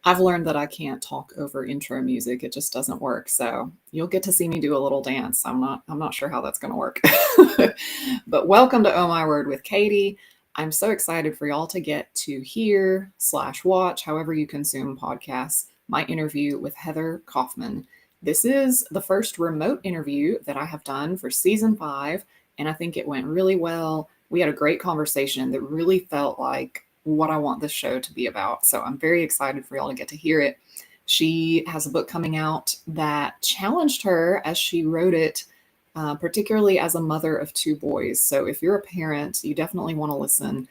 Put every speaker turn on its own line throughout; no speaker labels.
I've learned that I can't talk over intro music. It just doesn't work. So you'll get to see me do a little dance. I'm not sure how that's going to work. But welcome to Oh My Word with Katie. I'm so excited for y'all to get to hear/watch, however you consume podcasts, my interview with Heather Kaufman. This is the first remote interview that I have done for season 5, and I think it went really well. We had a great conversation that really felt like what I want this show to be about. So I'm very excited for y'all to get to hear it. She has a book coming out that challenged her as she wrote it, particularly as a mother of 2 boys. So if you're a parent, you definitely want to listen.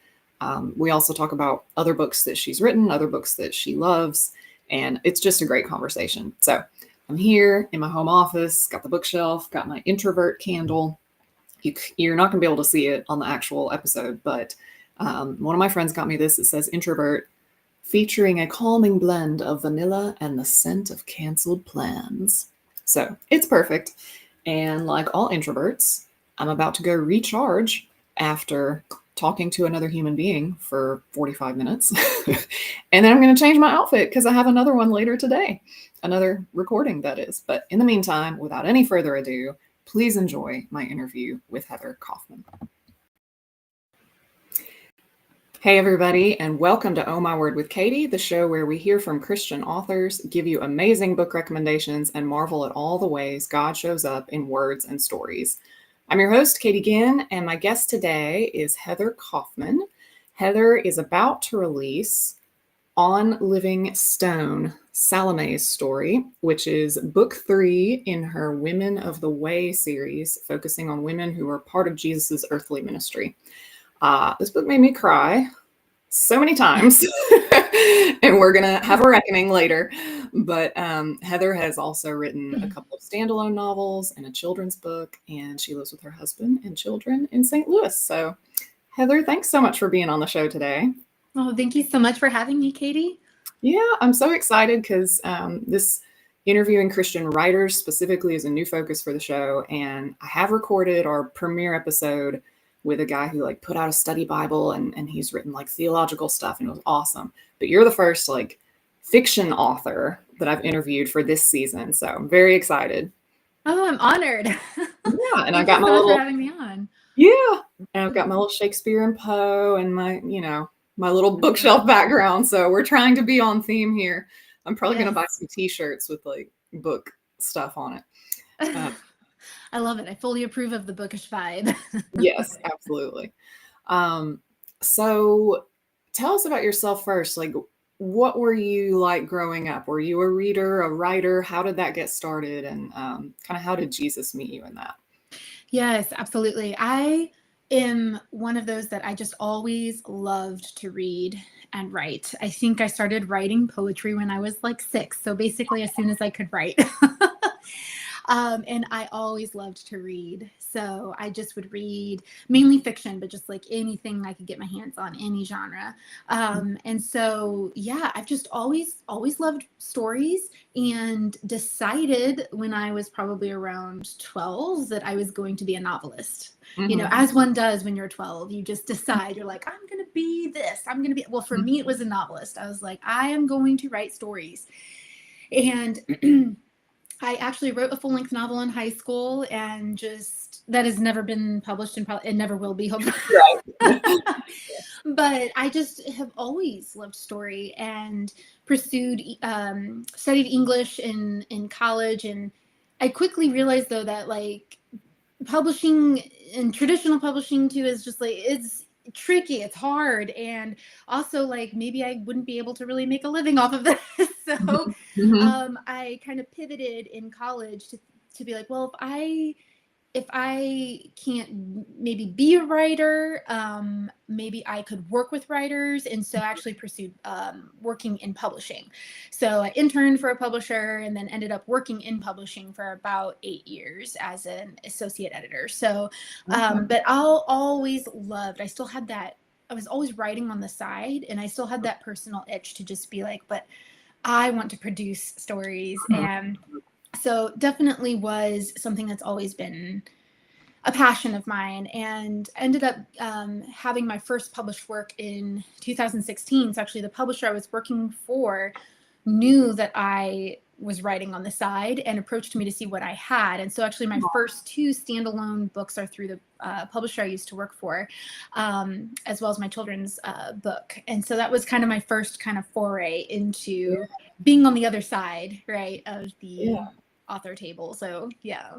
We also talk about other books that she's written, other books that she loves, and it's just a great conversation. So I'm here in my home office, got the bookshelf, got my introvert candle. You're not going to be able to see it on the actual episode, but one of my friends got me this. It says introvert, featuring a calming blend of vanilla and the scent of canceled plans. So it's perfect. And like all introverts, I'm about to go recharge after talking to another human being for 45 minutes. And then I'm going to change my outfit because I have another one later today, another recording that is. But in the meantime, without any further ado, please enjoy my interview with Heather Kaufman. Hey everybody, and welcome to Oh My Word with Katie, the show where we hear from Christian authors, give you amazing book recommendations, and marvel at all the ways God shows up in words and stories. I'm your host, Katie Ginn, and my guest today is Heather Kaufman. Heather is about to release On Living Stone, Salome's story, which is book 3 in her Women of the Way series, focusing on women who are part of Jesus's earthly ministry. This book made me cry so many times, and we're going to have a reckoning later. But Heather has also written a couple of standalone novels and a children's book, and she lives with her husband and children in St. Louis. So Heather, thanks so much for being on the show today.
Oh, thank you so much for having me, Katie.
Yeah, I'm so excited because this interviewing Christian writers specifically is a new focus for the show. And I have recorded our premiere episode with a guy who put out a study Bible and he's written theological stuff, and it was awesome. But you're the first fiction author that I've interviewed for this season. So I'm very excited.
Oh, I'm honored.
Yeah. And
I got my little for having me on.
Yeah. And I've got my little Shakespeare and Poe and my little bookshelf background. So we're trying to be on theme here. I'm probably going to buy some t-shirts with book stuff on it.
I love it. I fully approve of the bookish vibe.
Yes, absolutely. So tell us about yourself first. What were you like growing up? Were you a reader, a writer? How did that get started? And kind of how did Jesus meet you in that?
Yes, absolutely. I am one of those that I just always loved to read and write. I think I started writing poetry when I was 6. So basically as soon as I could write. And I always loved to read. So I just would read mainly fiction, but just anything I could get my hands on, any genre. And so, yeah, I've just always loved stories, and decided when I was probably around 12 that I was going to be a novelist. Mm-hmm. As one does when you're 12, you just decide, you're like, I'm going to be this. I'm going to be, well, for me, it was a novelist. I was like, I am going to write stories. And I actually wrote a full-length novel in high school, and just that has never been published, and it never will be, hopefully. Right. But I just have always loved story and pursued, studied English in college. And I quickly realized, though, that publishing and traditional publishing too is just it's tricky, it's hard, and also maybe I wouldn't be able to really make a living off of this. So I kind of pivoted in college to be well, if I can't maybe be a writer, maybe I could work with writers. And so I actually pursued working in publishing. So I interned for a publisher and then ended up working in publishing for about 8 years as an associate editor. So, but I'll always loved, I still had that, I was always writing on the side, and I still had that personal itch to just be but I want to produce stories. And so definitely was something that's always been a passion of mine, and ended up having my first published work in 2016. So actually the publisher I was working for knew that I was writing on the side and approached me to see what I had. And so actually my first two standalone books are through the publisher I used to work for, as well as my children's book. And so that was kind of my first kind of foray into being on the other side, right, of the author table. So yeah.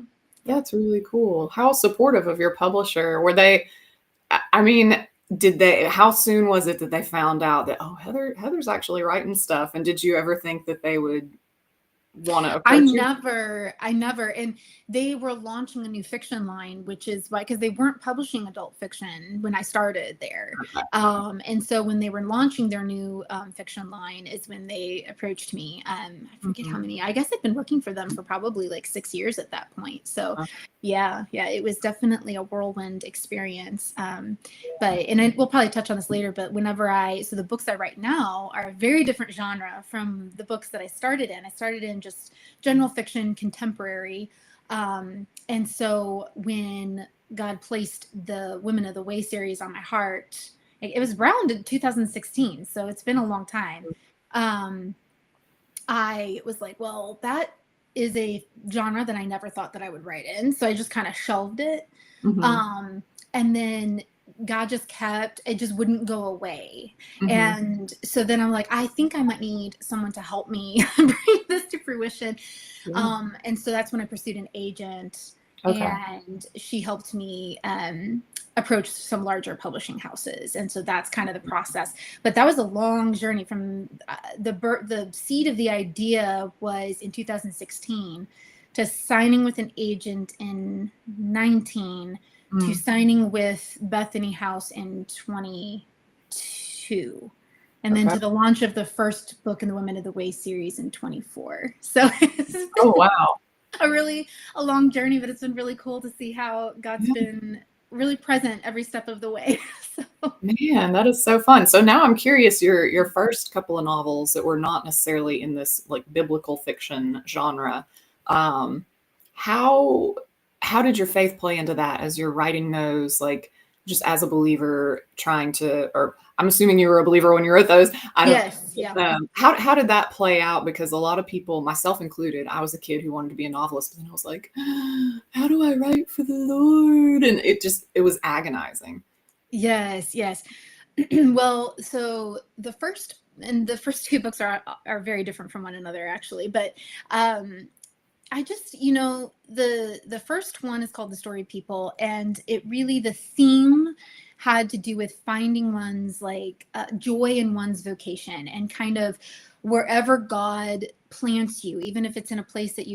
That's really cool. How supportive of your publisher. Were they, I mean, how soon was it that they found out that, oh, Heather's actually writing stuff? And did you ever think that they would want to approach you?
I never, and they were launching a new fiction line, which is why, because they weren't publishing adult fiction when I started there. And so when they were launching their new fiction line is when they approached me. I forget how many, I guess I've been working for them for probably like 6 years at that point. So yeah, it was definitely a whirlwind experience. And we'll probably touch on this later, but so the books I write now are a very different genre from the books that I started in. I started in just general fiction, contemporary. And so when God placed the Women of the Way series on my heart, it was around in 2016. So it's been a long time. I was like, well, that is a genre that I never thought that I would write in. So I just kind of shelved it. And then God it just wouldn't go away. And so then I'm like, I think I might need someone to help me bring this to fruition. And so that's when I pursued an agent, and she helped me approach some larger publishing houses. And so that's kind of the process. But that was a long journey from the seed of the idea was in 2016 to signing with an agent in 19 to signing with Bethany House in 22. And then to the launch of the first book in the Women of the Way series in 24. So it's
wow.
a long journey, but it's been really cool to see how God's been really present every step of the way.
Man, that is so fun. So now I'm curious, your first couple of novels that were not necessarily in this like biblical fiction genre, how did your faith play into that as you're writing those, like just as a believer or I'm assuming you were a believer when you wrote those.
Yes. Yeah.
How did that play out? Because a lot of people, myself included, I was a kid who wanted to be a novelist, and I was like, how do I write for the Lord? And it was agonizing.
Yes. Well, so the first two books are very different from one another, actually. But I just, the first one is called The Story People, and it really, the theme had to do with finding one's joy in one's vocation, and kind of wherever God plants you, even if it's in a place that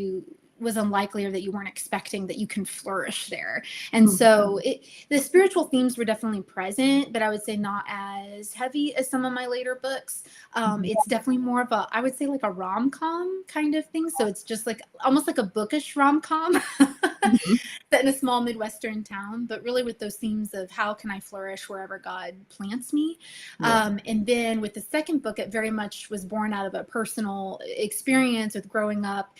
was unlikely or that you weren't expecting, that you can flourish there. And so the spiritual themes were definitely present, but I would say not as heavy as some of my later books. It's definitely more of I would say like a rom-com kind of thing. So it's just like almost like a bookish rom-com set in a small Midwestern town, but really with those themes of how can I flourish wherever God plants me. And then with the second book, it very much was born out of a personal experience with growing up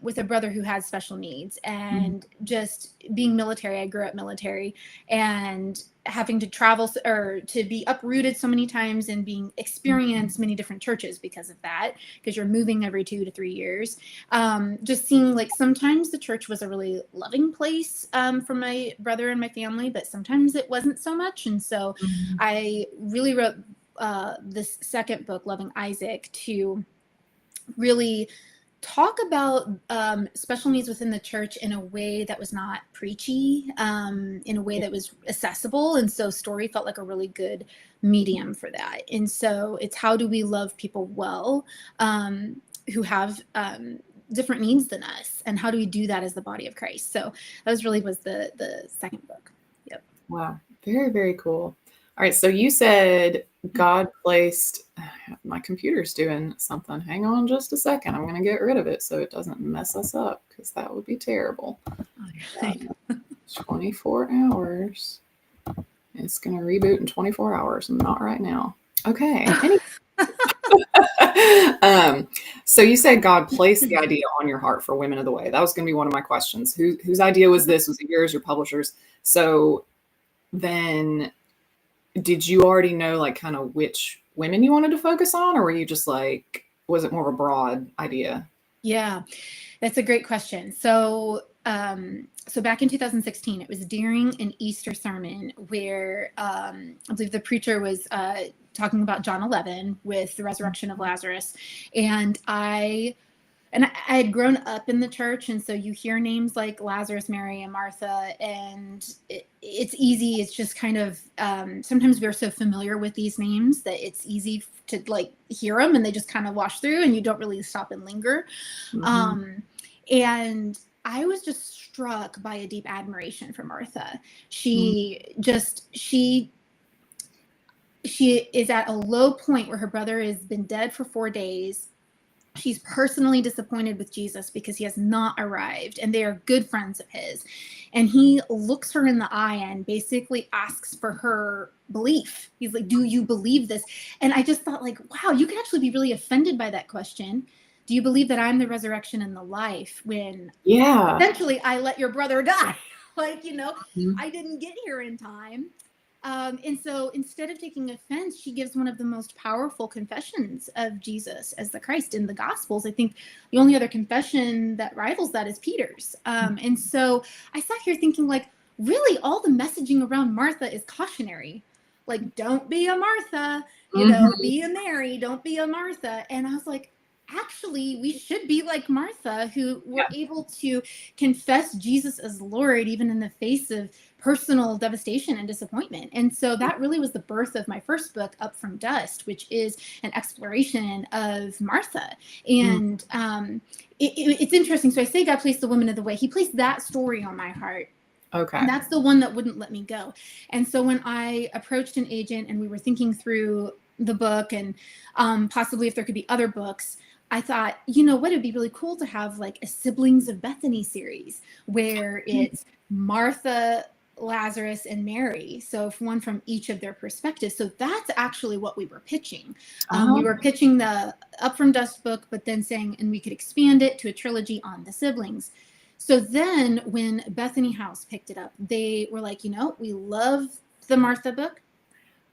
with a brother who had special needs, and just being military. I grew up military, and having to travel or to be uprooted so many times and experience many different churches because of that, because you're moving every 2 to 3 years. Just seeing like sometimes the church was a really loving place for my brother and my family, but sometimes it wasn't so much. And so I really wrote this second book, Loving Isaac, to really talk about special needs within the church in a way that was not preachy, in a way that was accessible. And so story felt like a really good medium for that. And so it's how do we love people well who have different needs than us, and how do we do that as the body of Christ? So that was the second book. Yep.
Wow. Very, very cool. All right. So you said God placed, my computer's doing something. Hang on just a second. I'm going to get rid of it so it doesn't mess us up, because that would be terrible. 24 hours. It's going to reboot in 24 hours. Not right now. Okay. So you said God placed the idea on your heart for Women of the Way. That was going to be one of my questions. Whose idea was this? Was it yours, your publisher's? So then did you already know like kind of which women you wanted to focus on, or were you just like, was it more of a broad idea?
Yeah, that's a great question. So, so back in 2016, it was during an Easter sermon where I believe the preacher was talking about John 11 with the resurrection of Lazarus, and I had grown up in the church, and so you hear names like Lazarus, Mary, and Martha, and it's easy. It's just kind of sometimes we're so familiar with these names that it's easy to like hear them, and they just kind of wash through, and you don't really stop and linger.
Mm-hmm.
And I was just struck by a deep admiration for Martha.
Mm-hmm.
She is at a low point where her brother has been dead for 4 days. She's personally disappointed with Jesus because he has not arrived, and they are good friends of his. And he looks her in the eye and basically asks for her belief. He's like, do you believe this? And I just thought, like, wow, you could actually be really offended by that question. Do you believe that I'm the resurrection and the life, when
Yeah.
essentially I let your brother die? Like,
Mm-hmm.
I didn't get here in time. And so instead of taking offense, she gives one of the most powerful confessions of Jesus as the Christ in the Gospels. I think the only other confession that rivals that is Peter's. And so I sat here thinking, like, really, all the messaging around Martha is cautionary. Like, don't be a Martha,
Mm-hmm.
be a Mary, don't be a Martha. And I was like, actually, we should be like Martha, who were
Yeah.
able to confess Jesus as Lord, even in the face of personal devastation and disappointment. And so that really was the birth of my first book, Up from Dust, which is an exploration of Martha.
Mm.
And it's interesting. So I say God placed the woman of the way. He placed that story on my heart. And
Okay.
that's the one that wouldn't let me go. And so when I approached an agent and we were thinking through the book and possibly if there could be other books, I thought, what, it'd be really cool to have like a Siblings of Bethany series where it's Martha, Lazarus, and Mary. So if one from each of their perspectives. So that's actually what we were pitching. We were pitching the Up from Dust book, but then saying, and we could expand it to a trilogy on the siblings. So then when Bethany House picked it up, they were like, we love the Martha book.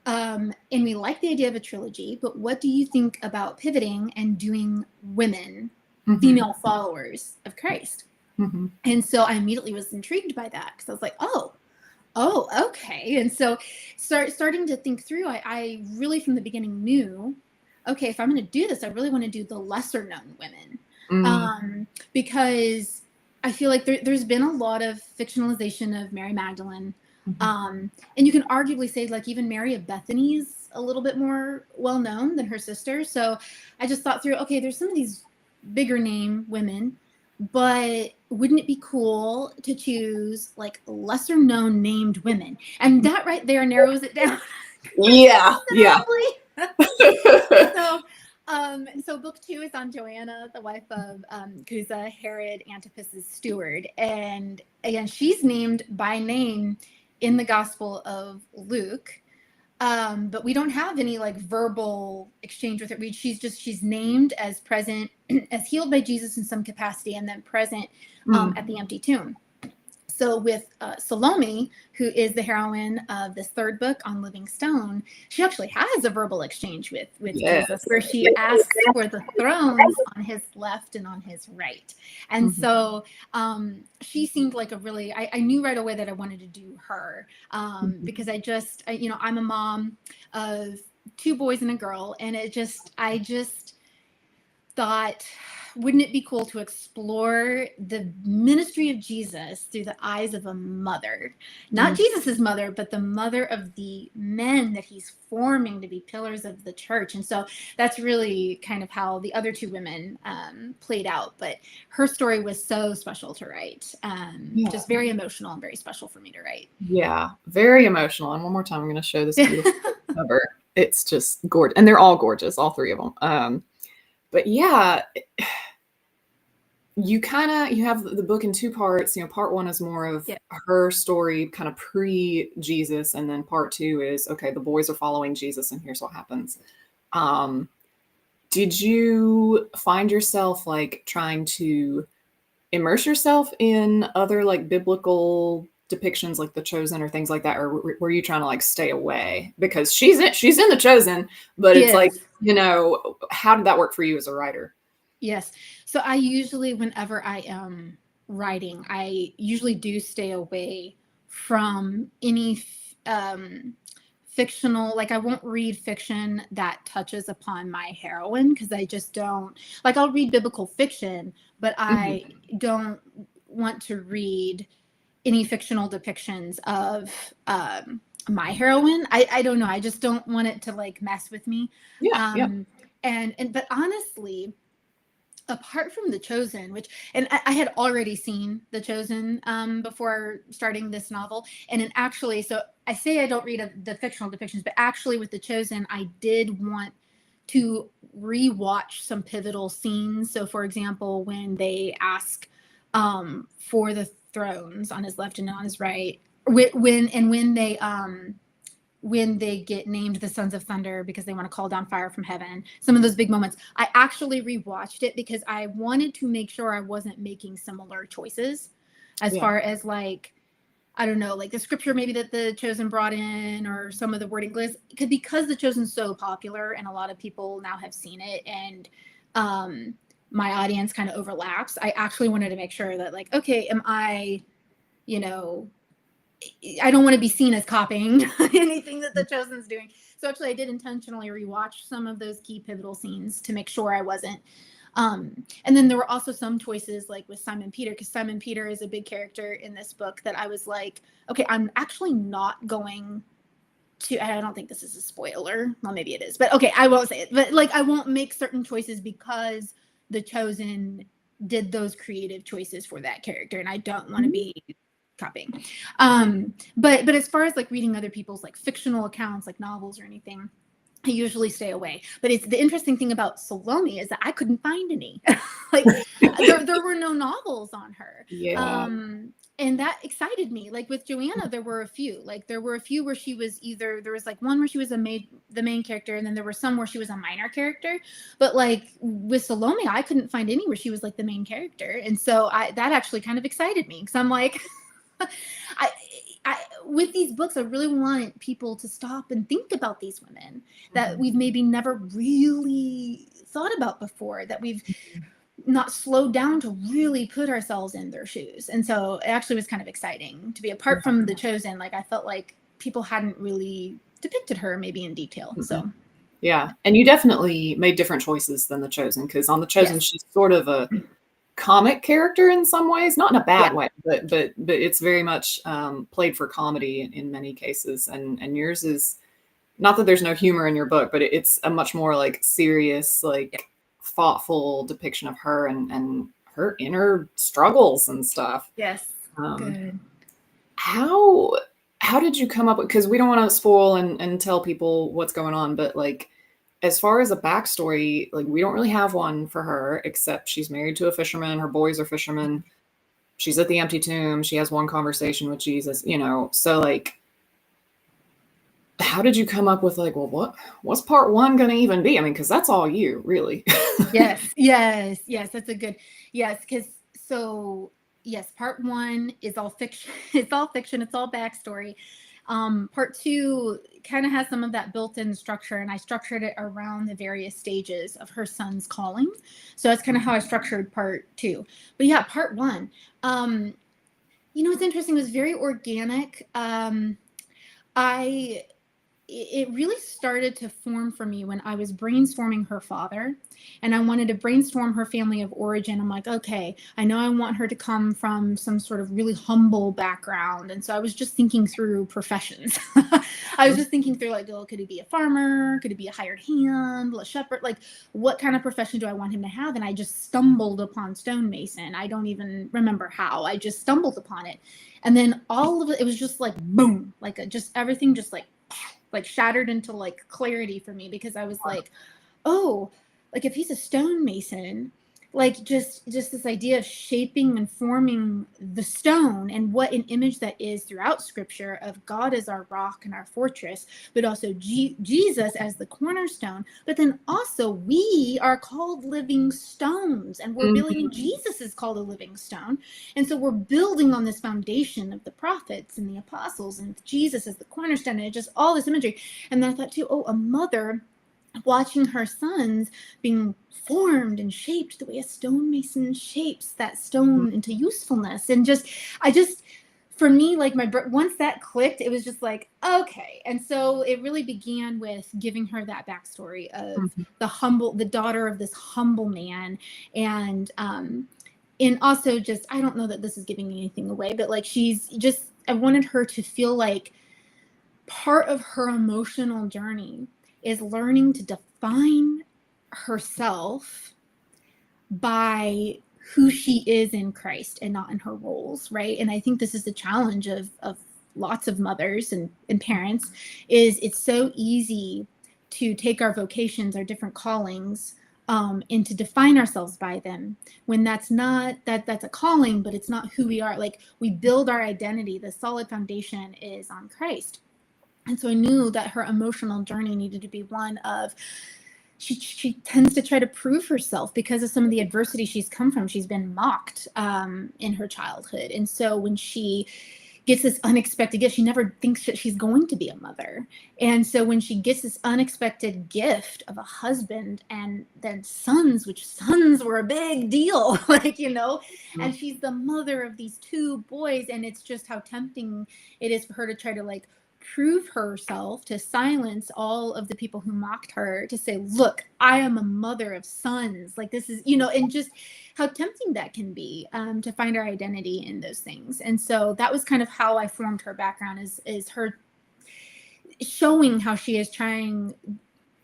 And we like the idea of a trilogy, but what do you think about pivoting and doing women,
Mm-hmm.
female followers of Christ?
Mm-hmm.
And so I immediately was intrigued by that because I was like, oh, okay. And so starting to think through, I really from the beginning knew, okay, if I'm going to do this, I really want to do the lesser known women. Because I feel like there's been a lot of fictionalization of Mary Magdalene. And you can arguably say like even Mary of Bethany is a little bit more well known than her sister. So I just thought through, okay, there's some of these bigger name women, but wouldn't it be cool to choose like lesser known named women? And that right there narrows it down
Yeah. Yeah.
considerably. So book 2 is on Joanna, the wife of Cusa, Herod Antipas's steward. And again, she's named by name in the Gospel of Luke. But we don't have any like verbal exchange with her. She's named as present, as healed by Jesus in some capacity, and then present at the empty tomb. So with Salome, who is the heroine of this third book on Living Stone, she actually has a verbal exchange with
Yes.
Jesus where she asks for the thrones on his left and on his right. And so she seemed like a really, I knew right away that I wanted to do her because I'm a mom of 2 boys and a girl. And I just thought, wouldn't it be cool to explore the ministry of Jesus through the eyes of a mother? Not Jesus's mother, but the mother of the men that he's forming to be pillars of the church. And so that's really kind of how the other 2 women played out. But her story was so special to write. Just very emotional and very special for me to write.
Yeah, very emotional. And one more time, I'm going to show this beautiful cover. It's just gorgeous. And they're all gorgeous, all 3 of them. But yeah, you have the book in 2 parts. Part 1 is more of her story, kind of pre-Jesus, and then part 2 is, okay, the boys are following Jesus, and here's what happens. Did you find yourself like trying to immerse yourself in other like biblical depictions like The Chosen or things like that, or were you trying to like stay away? Because she's in The Chosen, but it's like,
Yes.
how did that work for you as a writer?
Yes. So I usually, whenever I am writing, I usually do stay away from any fictional, like I won't read fiction that touches upon my heroine, because I just don't like. I'll read biblical fiction, but
Mhm.
I don't want to read any fictional depictions of my heroine. I don't know. I just don't want it to like mess with me.
Yeah, yeah.
Um, and but honestly, apart from The Chosen, which, and I had already seen The Chosen before starting this novel, and actually, so I say I don't read the fictional depictions, but actually with The Chosen, I did want to rewatch some pivotal scenes. So, for example, when they ask for the thrones on his left and on his right, when they get named the Sons of Thunder because they want to call down fire from heaven, some of those big moments, I actually rewatched it because I wanted to make sure I wasn't making similar choices as
Yeah.
far as like, I don't know, like the scripture maybe that The Chosen brought in, or some of the wording, because The Chosen's so popular and a lot of people now have seen it, and my audience kind of overlaps. I actually wanted to make sure that, like, okay, am I, you know, I don't want to be seen as copying anything that The Chosen's doing. So actually, I did intentionally rewatch some of those key pivotal scenes to make sure I wasn't. And then there were also some choices like with Simon Peter, because Simon Peter is a big character in this book that I was like, okay, I'm actually not going to, I don't think this is a spoiler. Well, maybe it is, but okay, I won't say it. But like, I won't make certain choices because The Chosen did those creative choices for that character, and I don't want to
Mhm.
be copying. But as far as like reading other people's like fictional accounts, like novels or anything, I usually stay away. But it's the interesting thing about Salome is that I couldn't find any. Like there were no novels on her.
Yeah.
And that excited me. Like with Joanna, there were a few. Like there were a few where she was either, there was like one where she was the main character, and then there were some where she was a minor character. But like with Salome, I couldn't find any where she was like the main character. And so that actually kind of excited me, because I'm like, I, with these books, I really want people to stop and think about these women that
Mhm.
we've maybe never really thought about before, that we've not slowed down to really put ourselves in their shoes. And so it actually was kind of exciting to be, apart from The Chosen. Like I felt like people hadn't really depicted her maybe in detail.
Mhm.
So
Yeah. And you definitely made different choices than The Chosen, because on The Chosen,
yes,
she's sort of a comic character in some ways, not in a
yeah,
bad way, but it's very much played for comedy in many cases. And yours is, not that there's no humor in your book, but it's a much more like serious,
yeah,
like thoughtful depiction of her and her inner struggles and stuff.
yes,
Um,
good.
how how did you come up with, because we don't want to spoil and tell people what's going on, but like as far as a backstory, like we don't really have one for her, except she's married to a fisherman, her boys are fishermen, she's at the empty tomb, she has one conversation with Jesus. So like how did you come up with like, well, what's part one gonna even be? I mean, because that's all you really.
Yes, yes, yes. That's a good, yes, because so yes, part one is all fiction. It's all fiction. It's all backstory. Part two kind of has some of that built-in structure, and I structured it around the various stages of her son's calling. So that's kind of how I structured part two. But yeah, part one. Um, what's interesting, it was very organic. I it really started to form for me when I was brainstorming her father, and I wanted to brainstorm her family of origin. I'm like, okay, I know I want her to come from some sort of really humble background. And so I was just thinking through professions. I was just thinking through like, oh, could he be a farmer? Could he be a hired hand, a shepherd? Like, what kind of profession do I want him to have? And I just stumbled upon stonemason. I don't even remember how. I just stumbled upon it. And then all of it was just like boom, like just everything just like shattered into like clarity for me, because I was like, oh, like if he's a stonemason, like just this idea of shaping and forming the stone, and what an image that is throughout scripture of God as our rock and our fortress, but also Jesus as the cornerstone. But then also we are called living stones, and we're building, and
Mhm.
Jesus is called a living stone. And so we're building on this foundation of the prophets and the apostles and Jesus as the cornerstone, and just all this imagery. And then I thought too, oh, a mother watching her sons being formed and shaped the way a stonemason shapes that stone into usefulness. And I just, for me, like once that clicked, it was just like, okay. And so it really began with giving her that backstory of
Mhm.
the daughter of this humble man. And also just, I don't know that this is giving anything away, but like I wanted her to feel like part of her emotional journey is learning to define herself by who she is in Christ and not in her roles, right? And I think this is the challenge of lots of mothers and parents, is it's so easy to take our vocations, our different callings, and to define ourselves by them, when that's a calling, but it's not who we are. Like, we build our identity, the solid foundation is on Christ. And so I knew that her emotional journey needed to be one of, she tends to try to prove herself because of some of the adversity she's come from. She's been mocked in her childhood. And so when she gets this unexpected gift, she never thinks that she's going to be a mother. And so when she gets this unexpected gift of a husband and then sons, which sons were a big deal, like, and she's the mother of these two boys. And it's just how tempting it is for her to try to like prove herself, to silence all of the people who mocked her, to say, look, I am a mother of sons. Like, this is, and just how tempting that can be, to find our identity in those things. And so that was kind of how I formed her background, is her showing how she is trying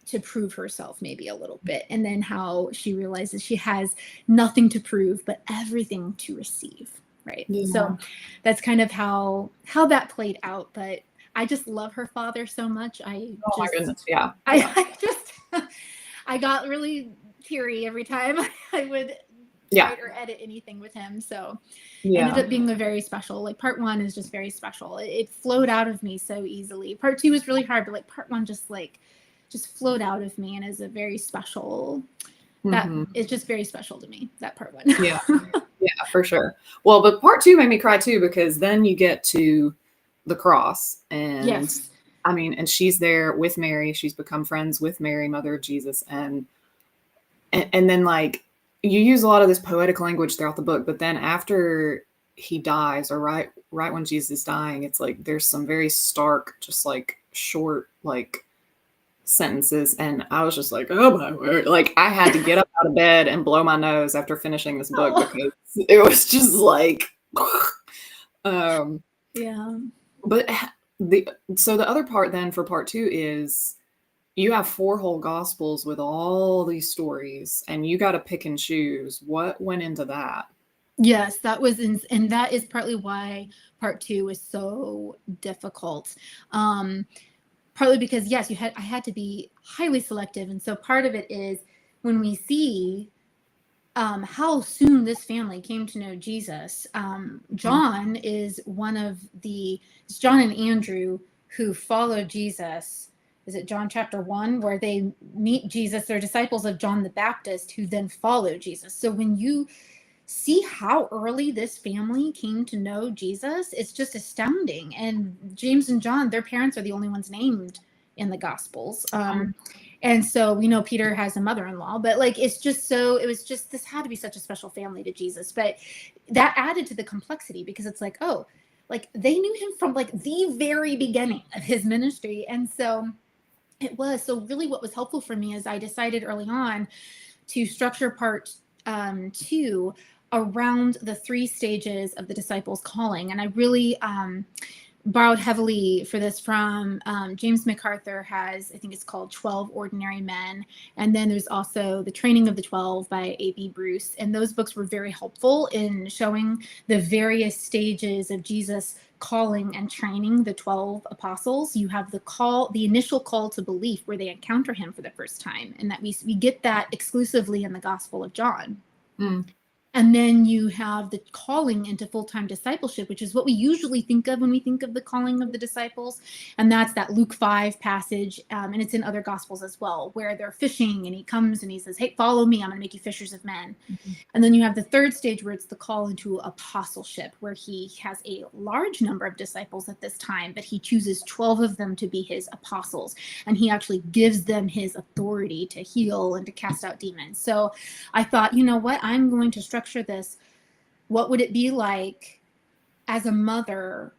to prove herself maybe a little bit, and then how she realizes she has nothing to prove but everything to receive, right?
Yeah.
So that's kind of how that played out. But I just love her father so much.
Oh my goodness. Yeah.
I just I got really teary every time I would
Yeah.
write or edit anything with him. So ended
Yeah.
up being a very special, like, part one is just very special. It flowed out of me so easily. Part two was really hard, but like part one just flowed out of me and is a very special, that
Mhm.
is just very special to me, that part one.
Yeah. Yeah, for sure. Well, but part two made me cry too, because then you get to the cross, and
Yes.
I mean, and she's there with Mary. She's become friends with Mary, mother of Jesus, and then like you use a lot of this poetic language throughout the book, but then after he dies, or right when Jesus is dying, it's like there's some very stark, just like short, like sentences, and I was just like, oh my word, like I had to get up out of bed and blow my nose after finishing this book,
Oh.
because it was just like um
Yeah.
but the other part then for part two is you have four whole gospels with all these stories, and you got to pick and choose what went into that.
Yes, and that is partly why part two was so difficult. Partly because, yes, I had to be highly selective. And so part of it is when we see how soon this family came to know Jesus. John is it's John and Andrew who followed Jesus. Is it John chapter 1, where they meet Jesus? They're disciples of John the Baptist who then follow Jesus. So when you see how early this family came to know Jesus, it's just astounding. And James and John, their parents are the only ones named in the Gospels. And so we know Peter has a mother-in-law, but like, this had to be such a special family to Jesus. But that added to the complexity, because it's like, oh, like they knew him from like the very beginning of his ministry. And so really what was helpful for me is I decided early on to structure part two around the three stages of the disciples' calling. And I really borrowed heavily for this from James MacArthur has, I think it's called 12 Ordinary Men. And then there's also The Training of the 12 by A.B. Bruce. And those books were very helpful in showing the various stages of Jesus calling and training the 12 apostles. You have the initial call to belief, where they encounter him for the first time. And that we get that exclusively in the Gospel of John.
Mm.
And then you have the calling into full-time discipleship, which is what we usually think of when we think of the calling of the disciples. And that's that Luke 5 passage. And it's in other gospels as well, where they're fishing and he comes and he says, hey, follow me. I'm going to make you fishers of men.
Mm-hmm.
And then you have the third stage where it's the call into apostleship, where he has a large number of disciples at this time, but he chooses 12 of them to be his apostles. And he actually gives them his authority to heal and to cast out demons. So I thought, you know what, I'm going to structure this. What would it be like as a mother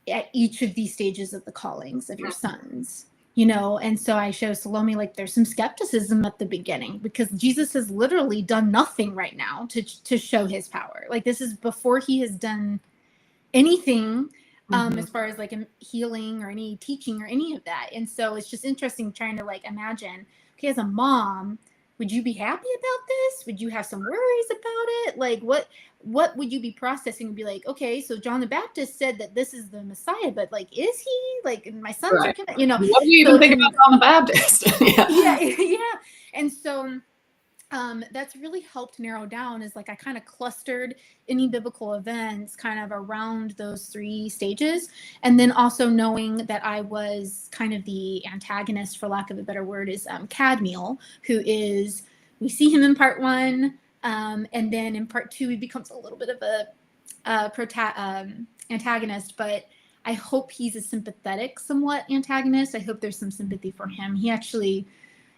at each of these stages of the callings of your sons? You know, and so I show Salome, like, there's some skepticism at the beginning because Jesus has literally done nothing right now to show his power. Like, this is before he has done anything
Mm-hmm.
as far as like healing or any teaching or any of that. And so it's just interesting trying to like imagine, okay, as a mom, would you be happy about this? Would you have some worries about it? Like, what would you be processing and be like, okay, so John the Baptist said that this is the Messiah, but like, is he? Like, my sons
Right.
are, you know.
What do you
So
even think about John the Baptist? Yeah.
yeah. And so that's really helped narrow down is like I kind of clustered any biblical events kind of around those three stages. And then also knowing that I was kind of the antagonist, for lack of a better word, is Cadmiel, who is, we see him in part one. And then in part two, he becomes a little bit of a antagonist, but I hope he's a sympathetic, somewhat antagonist. I hope there's some sympathy for him. He actually,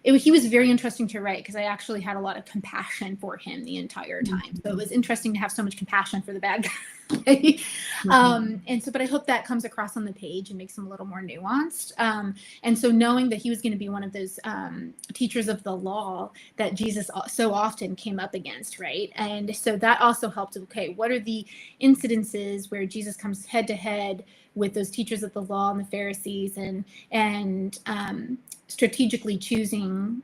he was very interesting to write because I actually had a lot of compassion for him the entire time. So it was interesting to have so much compassion for the bad guy. And so, but I hope that comes across on the page and makes him a little more nuanced. And so knowing that he was going to be one of those teachers of the law that Jesus so often came up against, right? And so that also helped. Okay, what are the incidences where Jesus comes head to head with those teachers of the law and the Pharisees, and strategically choosing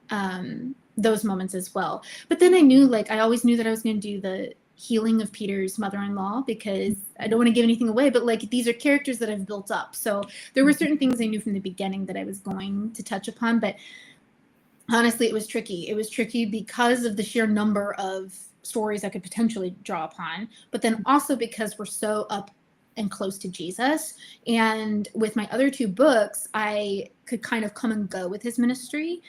those moments as well. But then I knew, like, I always knew that I was going to do the healing of Peter's mother-in-law because I don't want to give anything away, but like these are characters that I've built up. So there were certain things I knew from the beginning that I was going to touch upon, but honestly, it was tricky. It was tricky because of the sheer number of stories I could potentially draw upon, but then also because we're so up and close to Jesus. And with my other two books, I could kind of come and go with his ministry.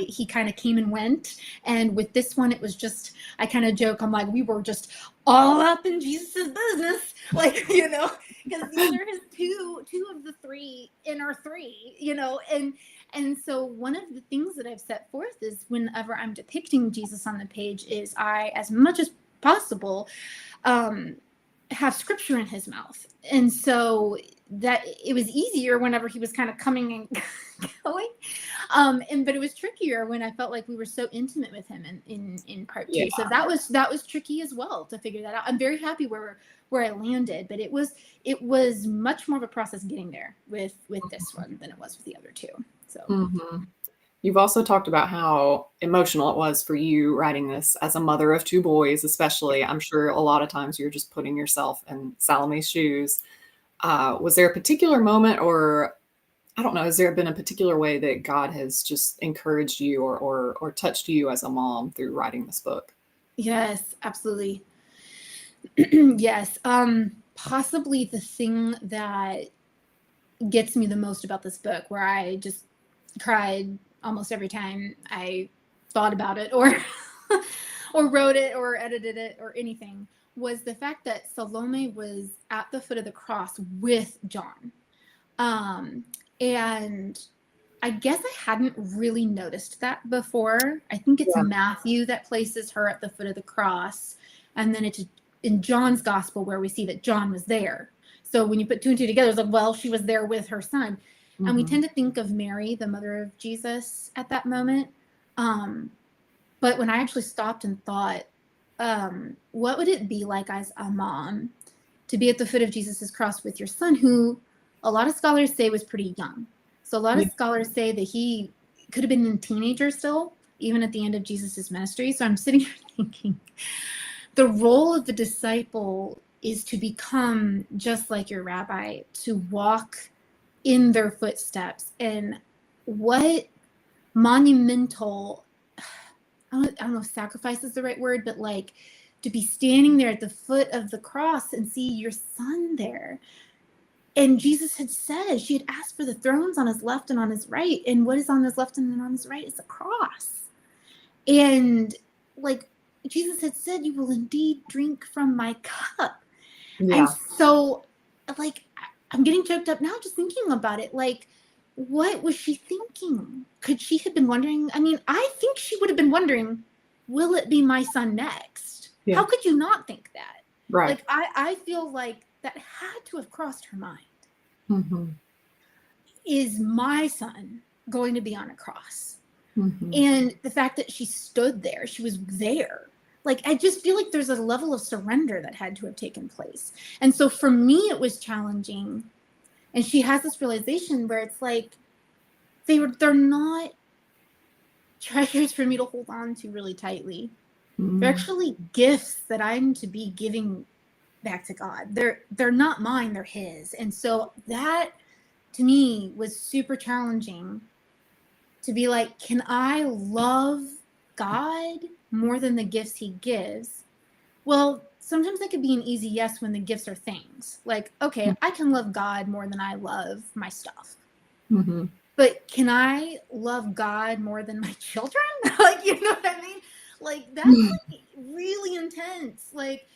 He kind of came and went. And with this one, it was just, I kind of joke, I'm like, we were just all up in Jesus's business. Like, you know, because these are his two of the three inner three, you know, and so one of the things that I've set forth is whenever I'm depicting Jesus on the page is I, as much as possible, have scripture in his mouth. And so that it was easier whenever he was kind of coming and going. But it was trickier when I felt like we were so intimate with him in part two.
Yeah.
So that was tricky as well to figure that out. I'm very happy where I landed, but it was much more of a process getting there with this one than it was with the other two. So
Mm-hmm. You've also talked about how emotional it was for you writing this as a mother of two boys, especially. I'm sure a lot of times you're just putting yourself in Salome's shoes. Was there a particular moment, or I don't know, has there been a particular way that God has just encouraged you or touched you as a mom through writing this book?
yes, absolutely. Yes. Possibly the thing that gets me the most about this book, where I just cried almost every time I thought about it or or wrote it or edited it or anything, was the fact that Salome was at the foot of the cross with John. And I guess I hadn't really noticed that before. I think it's
Yeah.
Matthew that places her at the foot of the cross. And then it's in John's gospel where we see that John was there. So when you put two and two together, it's like, well, she was there with her son.
Mm-hmm.
And we tend to think of Mary, the mother of Jesus, at that moment. But when I actually stopped and thought, what would it be like as a mom to be at the foot of Jesus's cross with your son, who a lot of scholars say was pretty young. So a lot of scholars say that he could have been a teenager still, even at the end of Jesus's ministry. So I'm sitting here thinking, the role of the disciple is to become just like your rabbi, to walk in their footsteps. And what monumental don't know if sacrifice is the right word, but like to be standing there at the foot of the cross and see your son there. And Jesus had said, she had asked for the thrones on his left and on his right. And what is on his left and on his right is the cross. And like Jesus had said, you will indeed drink from my cup.
Yeah.
And so, like, I'm getting choked up now just thinking about it. Like, what was she thinking? Could she have been wondering? I mean, I think she would have been wondering, will it be my son next?
Yeah.
How could you not think that?
Right.
Like, I feel like that had to have crossed her mind.
Mm-hmm.
Is my son going to be on a cross?
Mm-hmm.
And the fact that she stood there, she was there. Like, I just feel like there's a level of surrender that had to have taken place. And so for me, it was challenging. And she has this realization where it's like, they're not treasures for me to hold on to really tightly.
Mm-hmm.
They're actually gifts that I'm to be giving back to God. They're not mine, they're his. And so that to me was super challenging to be like, can I love God more than the gifts he gives? Well, sometimes that could be an easy yes when the gifts are things. Like, okay, I can love God more than I love my stuff.
Mm-hmm.
But can I love God more than my children? Like, you know what I mean? Like, that's like really intense. Like,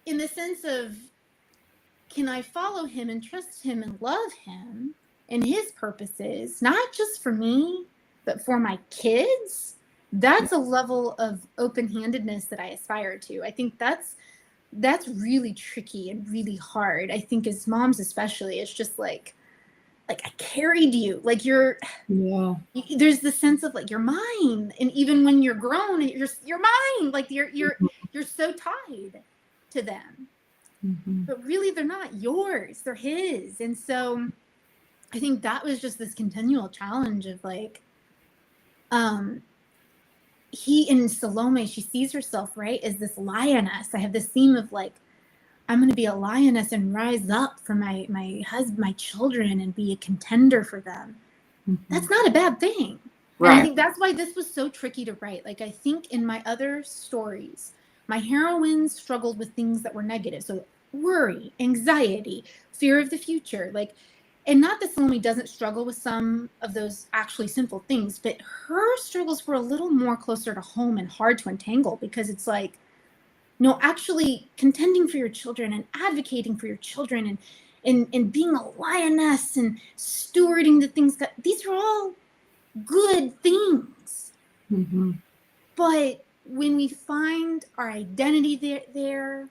in the sense of, can I follow him and trust him and love him and his purposes, not just for me, but for my kids? That's a level of open-handedness that I aspire to. I think that's really tricky and really hard. I think as moms especially, it's just like I carried you. Like there's the sense of like you're mine. And even when you're grown, you're mine. Like you're so tied to them.
Mm-hmm.
But really they're not yours. They're his. And so I think that was just this continual challenge of like he in Salome, she sees herself, right, as this lioness. I have this theme of like, I'm going to be a lioness and rise up for my husband, my children, and be a contender for them. Mm-hmm. That's not a bad thing. Right. And I think that's why this was so tricky to write. Like, I think in my other stories, my heroines struggled with things that were negative. So worry, anxiety, fear of the future, like, and not that Salome doesn't struggle with some of those actually simple things, but her struggles were a little more closer to home and hard to untangle because it's like, no, actually contending for your children and advocating for your children and being a lioness and stewarding the things that these are all good things. Mm-hmm. But when we find our identity there,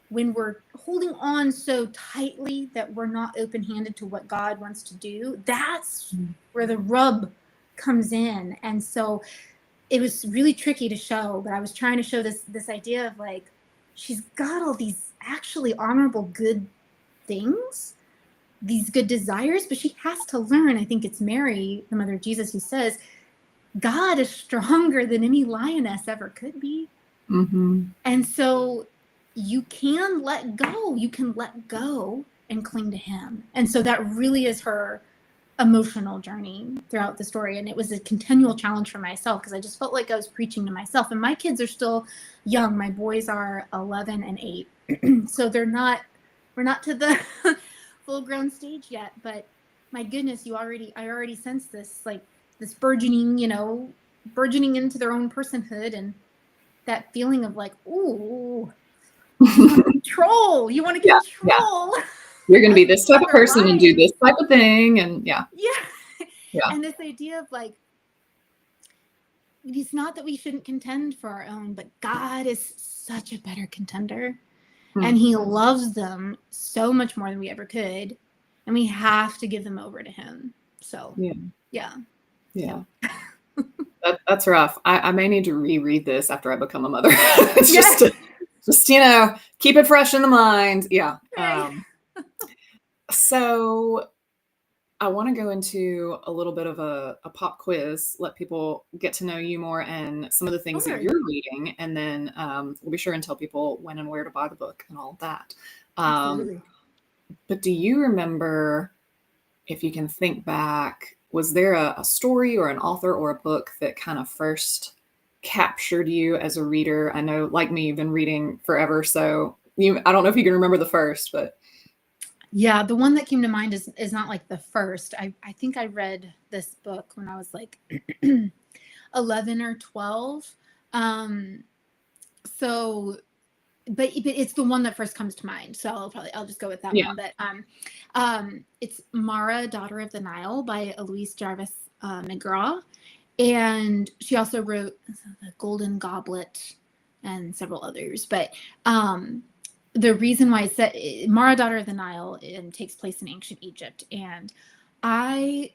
when we're holding on so tightly that we're not open-handed to what God wants to do, that's where the rub comes in. And so it was really tricky to show, but I was trying to show this idea of like, she's got all these actually honorable good things, these good desires, but she has to learn. I think it's Mary, the mother of Jesus, who says, God is stronger than any lioness ever could be. Mm-hmm. And so you can let go. You can let go and cling to him. And so that really is her emotional journey throughout the story. And it was a continual challenge for myself because I just felt like I was preaching to myself. And my kids are still young. My boys are 11 and 8. So we're not to the full grown stage yet, but my goodness, I already sense this, like this burgeoning into their own personhood, and that feeling of like, ooh, you want to control. You want to control.
Yeah. You're going to be this type of person and do this type of thing. And yeah.
And this idea of like, it's not that we shouldn't contend for our own, but God is such a better contender. And he loves them so much more than we ever could. And we have to give them over to him. So, yeah.
That's rough. I may need to reread this after I become a mother. It's just, keep it fresh in the mind. Yeah. Right. So I want to go into a little bit of a pop quiz, let people get to know you more and some of the things that you're reading. And then we'll be sure and tell people when and where to buy the book and all of that. Absolutely. But do you remember, if you can think back, was there a story or an author or a book that kind of first captured you as a reader? I know, like me, you've been reading forever, so I don't know if you can remember the first, but
Yeah, the one that came to mind is not like the first. I think I read this book when I was like 11 or 12. Um, so but it's the one that first comes to mind. So I'll just go with that
yeah.
one. But it's Mara, Daughter of the Nile by Eloise Jarvis McGraw. And she also wrote The Golden Goblet and several others. But the reason why it's set, Mara, Daughter of the Nile, takes place in ancient Egypt. And I'm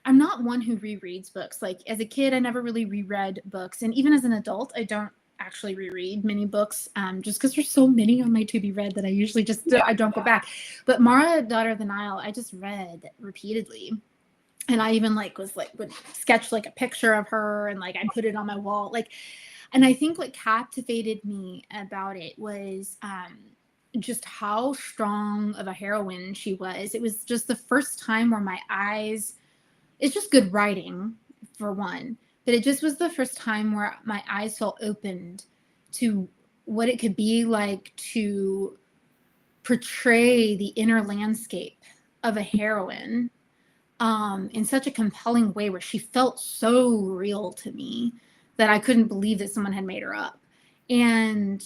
not one who rereads books. Like as a kid, I never really reread books. And even as an adult, I don't actually reread many books just because there's so many on my to be read that I usually just,
Yeah.
I don't go back. But Mara, Daughter of the Nile, I just read repeatedly. And I even would sketch like a picture of her and like I put it on my wall. Like, and I think what captivated me about it was just how strong of a heroine she was. It was just the first time where my eyes, it's just good writing for one, but it just was the first time where my eyes felt opened to what it could be like to portray the inner landscape of a heroine in such a compelling way where she felt so real to me that I couldn't believe that someone had made her up. And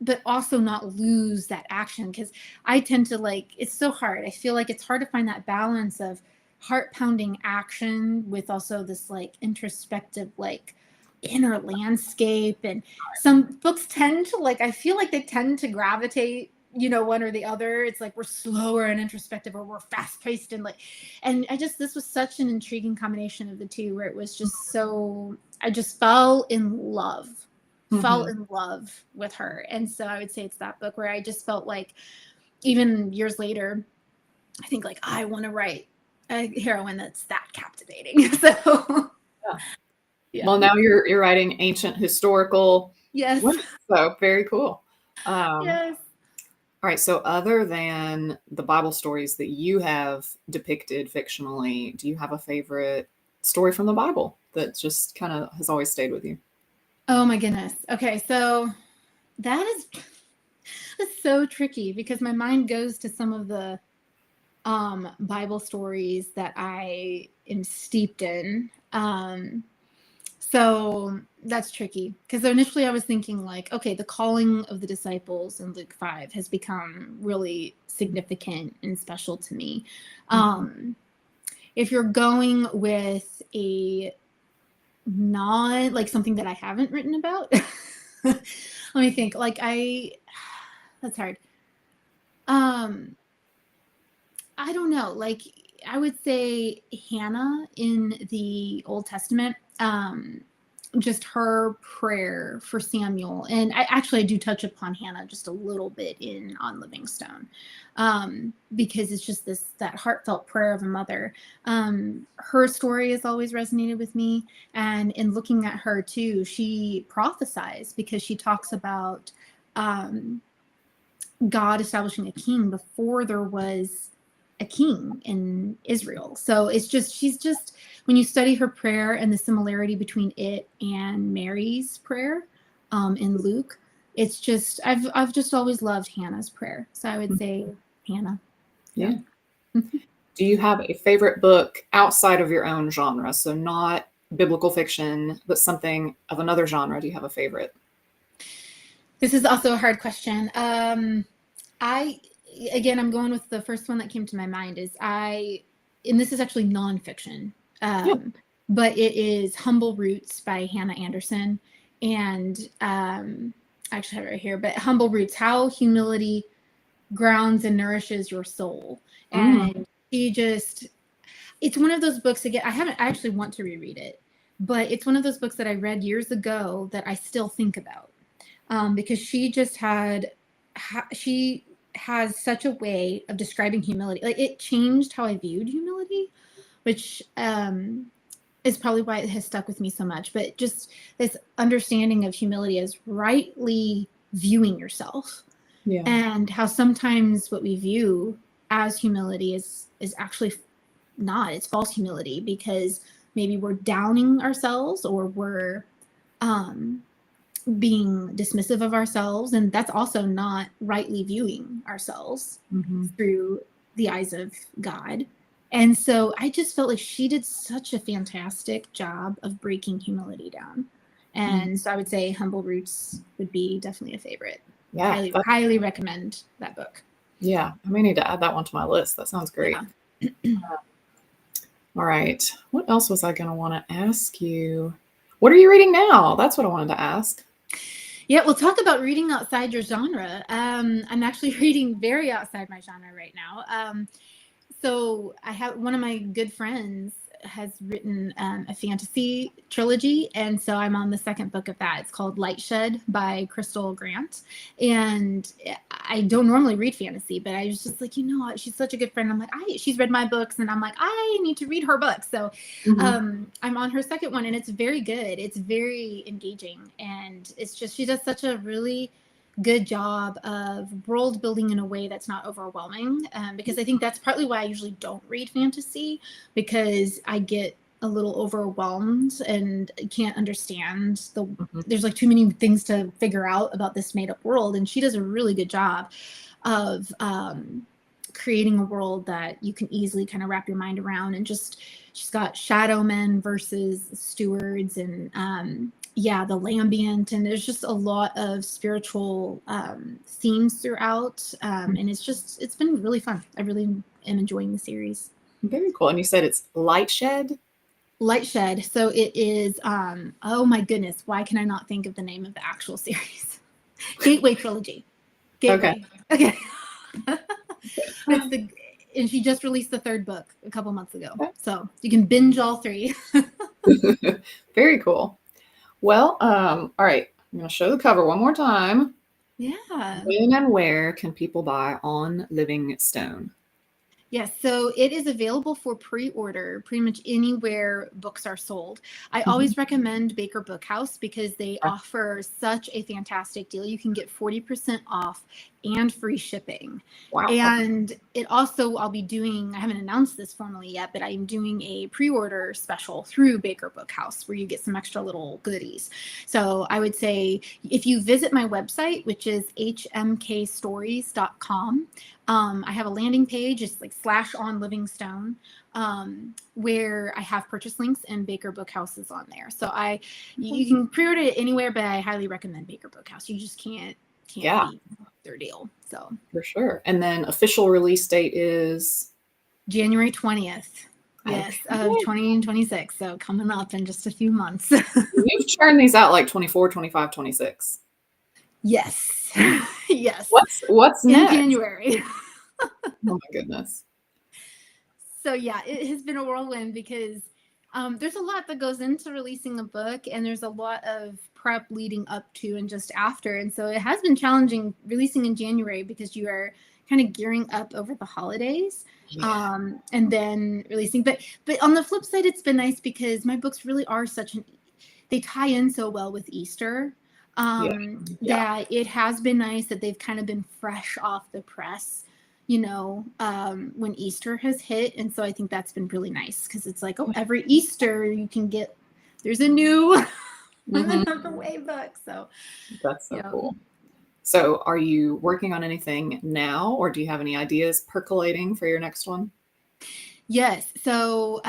but also not lose that action, because I tend to it's so hard. I feel like it's hard to find that balance of heart pounding action with also this introspective inner landscape. And some books tend to I feel like they tend to gravitate one or the other. It's like we're slower and introspective, or we're fast paced and this was such an intriguing combination of the two, where it was just so, I just fell in love with her. And so I would say it's that book where I just felt like even years later, I think I want to write a heroine that's that captivating. So
Yeah.
yeah.
Well, now you're writing ancient historical.
Yes.
So very cool.
Yes.
All right. So other than the Bible stories that you have depicted fictionally, do you have a favorite story from the Bible that just kind of has always stayed with you?
Oh my goodness. Okay. So that's so tricky because my mind goes to some of the Bible stories that I am steeped in. So that's tricky because initially I was thinking okay, the calling of the disciples in Luke 5 has become really significant and special to me. If you're going with a non something that I haven't written about, let me think. That's hard. I don't know. I would say Hannah in the Old Testament. Just her prayer for Samuel, and I do touch upon Hannah just a little bit on Livingstone, because it's just that heartfelt prayer of a mother. Her story has always resonated with me, and in looking at her too, she prophesies because she talks about God establishing a king before there was a king in Israel. So she's just, when you study her prayer and the similarity between it and Mary's prayer in Luke, it's just, I've just always loved Hannah's prayer. So I would say Hannah.
Yeah. Do you have a favorite book outside of your own genre? So not biblical fiction, but something of another genre. Do you have a favorite?
This is also a hard question. I'm going with the first one that came to my mind and this is actually nonfiction, but it is Humble Roots by Hannah Anderson. And I actually have it right here, but Humble Roots, How Humility Grounds and Nourishes Your Soul. And it's one of those books, again, I actually want to reread it, but it's one of those books that I read years ago that I still think about. Because she has such a way of describing humility. It changed how I viewed humility, which is probably why it has stuck with me so much. But just this understanding of humility as rightly viewing yourself, and how sometimes what we view as humility is actually not. It's false humility because maybe we're downing ourselves, or we're being dismissive of ourselves, and that's also not rightly viewing ourselves through the eyes of God. And so I just felt like she did such a fantastic job of breaking humility down. And so I would say Humble Roots would be definitely a favorite.
Yeah.
Highly recommend that book.
Yeah. I may need to add that one to my list. That sounds great.
Yeah.
All right. What else was I going to want to ask you? What are you reading now? That's what I wanted to ask.
Yeah, we'll talk about reading outside your genre. I'm actually reading very outside my genre right now. So I have one of my good friends has written a fantasy trilogy, and so I'm on the second book of that. It's called Lightshed by Crystal Grant, and I don't normally read fantasy, but I was just like, she's such a good friend. I'm like, she's read my books, and I'm like, I need to read her books. So I'm on her second one, and it's very good. It's very engaging, and it's just she does such a really good job of world building in a way that's not overwhelming, because I think that's partly why I usually don't read fantasy, because I get a little overwhelmed and can't understand there's like too many things to figure out about this made up world, and she does a really good job of creating a world that you can easily kind of wrap your mind around. And just she's got shadow men versus stewards, and the Lambient, and there's just a lot of spiritual themes throughout, and it's been really fun. I really am enjoying the series.
Very cool. And you said it's Lightshed?
Lightshed. So it is, oh my goodness, why can I not think of the name of the actual series? Gateway Trilogy. Gateway. Okay. And she just released the third book a couple months ago. So you can binge all three.
Very cool. Well, all right. I'm going to show the cover one more time.
Yeah.
When and where can people buy On Living Stone?
Yes, so it is available for pre-order pretty much anywhere books are sold. I always recommend Baker Bookhouse because they offer such a fantastic deal. You can get 40% off and free shipping.
Wow.
And it also, I haven't announced this formally yet, but I'm doing a pre-order special through Baker Bookhouse where you get some extra little goodies. So I would say if you visit my website, which is hmkstories.com, I have a landing page, it's like /on Livingstone, where I have purchase links, and Baker Bookhouse is on there. So you can pre-order it anywhere, but I highly recommend Baker Bookhouse. You just can't beat their deal. So
for sure. And then official release date is
January 20th. Yes, of 2026. So coming up in just a few months.
You've churned these out like 24, 25, 26.
Yes. Yes.
What's next?
In January.
Oh my goodness.
So yeah, it has been a whirlwind because there's a lot that goes into releasing a book, and there's a lot of prep leading up to and just after. And so it has been challenging releasing in January because you are kind of gearing up over the holidays, and then releasing. But on the flip side, it's been nice because my books really are they tie in so well with Easter. That it has been nice that they've kind of been fresh off the press, when Easter has hit. And so I think that's been really nice because it's like, every Easter there's a new another way book. So
that's so cool. So are you working on anything now, or do you have any ideas percolating for your next one?
Yes. So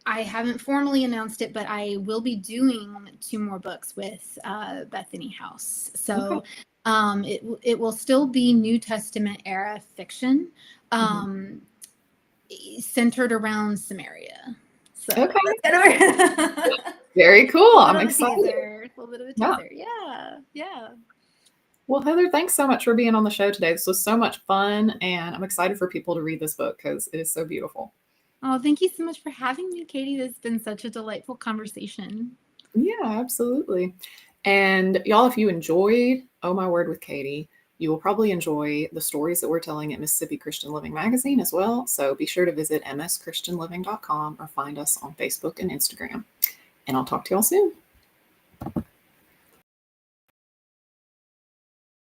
I haven't formally announced it, but I will be doing 2 more books with Bethany House. So it will still be New Testament era fiction, centered around Samaria. So
very cool. I'm excited.
A little bit of a teaser. Yeah.
Well, Heather, thanks so much for being on the show today. This was so much fun, and I'm excited for people to read this book because it is so beautiful.
Oh, thank you so much for having me, Katie. This has been such a delightful conversation.
Yeah, absolutely. And y'all, if you enjoyed Oh My Word with Katie, you will probably enjoy the stories that we're telling at Mississippi Christian Living Magazine as well. So be sure to visit mschristianliving.com or find us on Facebook and Instagram. And I'll talk to y'all soon.